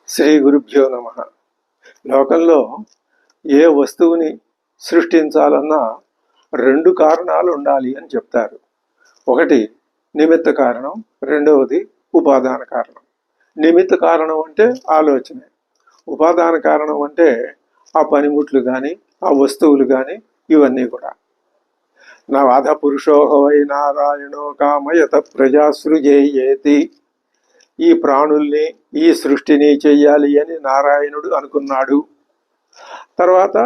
శ్రీ గురుభ్యో నమ. లోకంలో ఏ వస్తువుని సృష్టించాలన్నా రెండు కారణాలు ఉండాలి అని చెప్తారు. ఒకటి నిమిత్త కారణం, రెండవది ఉపాదాన కారణం. నిమిత్త కారణం అంటే ఆలోచనే, ఉపాదాన కారణం అంటే ఆ పనిముట్లు కానీ ఆ వస్తువులు కానీ ఇవన్నీ కూడా. నవాధ పురుషోహవై నారాయణో కామయత ప్రజాసృజేయేతి. ఈ ప్రాణుల్ని ఈ సృష్టిని చెయ్యాలి అని నారాయణుడు అనుకున్నాడు. తర్వాత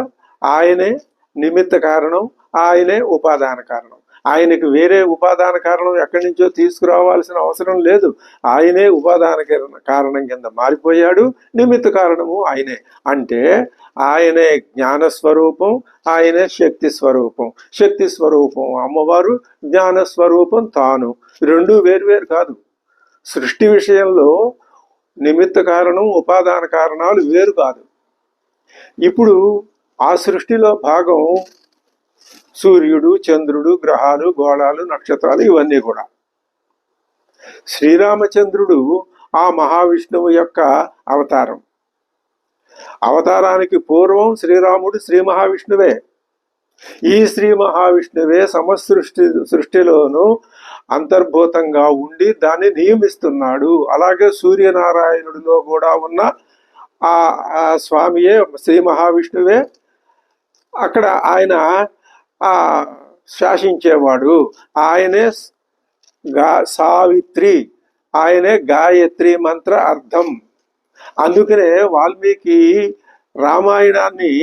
ఆయనే నిమిత్త కారణం, ఆయనే ఉపాదాన కారణం. ఆయనకి వేరే ఉపాదాన కారణం ఎక్కడి నుంచో తీసుకురావాల్సిన అవసరం లేదు. ఆయనే ఉపాదాన కారణం కింద మారిపోయాడు. నిమిత్త కారణము ఆయనే. అంటే ఆయనే జ్ఞానస్వరూపం, ఆయనే శక్తి స్వరూపం. శక్తి స్వరూపం అమ్మవారు, జ్ఞానస్వరూపం తాను. రెండు వేరువేరు కాదు. సృష్టి విషయంలో నిమిత్త కారణం ఉపాదాన కారణాలు వేరు కాదు. ఇప్పుడు ఆ సృష్టిలో భాగం సూర్యుడు, చంద్రుడు, గ్రహాలు, గోళాలు, నక్షత్రాలు ఇవన్నీ కూడా. శ్రీరామచంద్రుడు ఆ మహావిష్ణువు యొక్క అవతారం. అవతారానికి పూర్వం శ్రీరాముడు శ్రీ మహావిష్ణువే. ఈ శ్రీ మహావిష్ణువే సృష్టిలోనూ అంతర్భూతంగా ఉండి దాన్ని నియమిస్తున్నాడు. అలాగే సూర్యనారాయణుడిలో కూడా ఉన్న ఆ స్వామియే శ్రీ మహావిష్ణువే. అక్కడ ఆయన శాసించేవాడు. ఆయనే సావిత్రి, ఆయనే గాయత్రి మంత్ర అర్థం. అందుకనే వాల్మీకి రామాయణాన్ని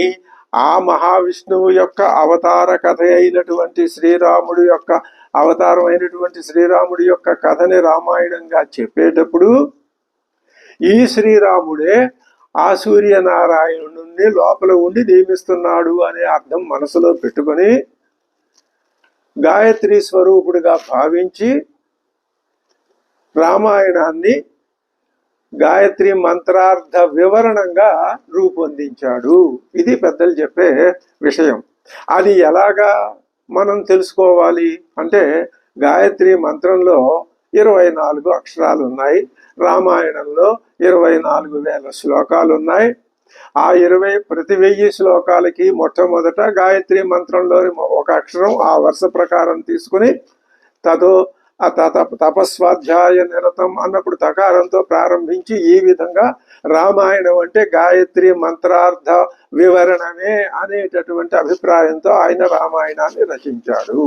ఆ మహావిష్ణువు యొక్క అవతార కథ అయినటువంటి శ్రీరాముడి యొక్క అవతారం అయినటువంటి శ్రీరాముడి యొక్క కథని రామాయణంగా చెప్పేటప్పుడు ఈ శ్రీరాముడే ఆ సూర్యనారాయణుడిని లోపల ఉండి నియమిస్తున్నాడు అనే అర్థం మనసులో పెట్టుకొని గాయత్రి స్వరూపుడిగా భావించి రామాయణాన్ని గాయత్రి మంత్రార్థ వివరణంగా రూపొందించాడు. ఇది పెద్దలు చెప్పే విషయం. అది ఎలాగా మనం తెలుసుకోవాలి అంటే, గాయత్రి మంత్రంలో 24 అక్షరాలు ఉన్నాయి. రామాయణంలో 24,000 శ్లోకాలు ఉన్నాయి. ఆ ప్రతి 1000 శ్లోకాలకి మొట్టమొదట గాయత్రి మంత్రంలోని ఒక అక్షరం ఆ వరుస ప్రకారం తీసుకుని తపస్వాధ్యాయ నిరతం అన్నప్పుడు తకారంతో ప్రారంభించి ఈ విధంగా రామాయణం అంటే గాయత్రి మంత్రార్థ వివరణమే అనేటటువంటి అభిప్రాయంతో ఆయన రామాయణాన్ని రచించాడు.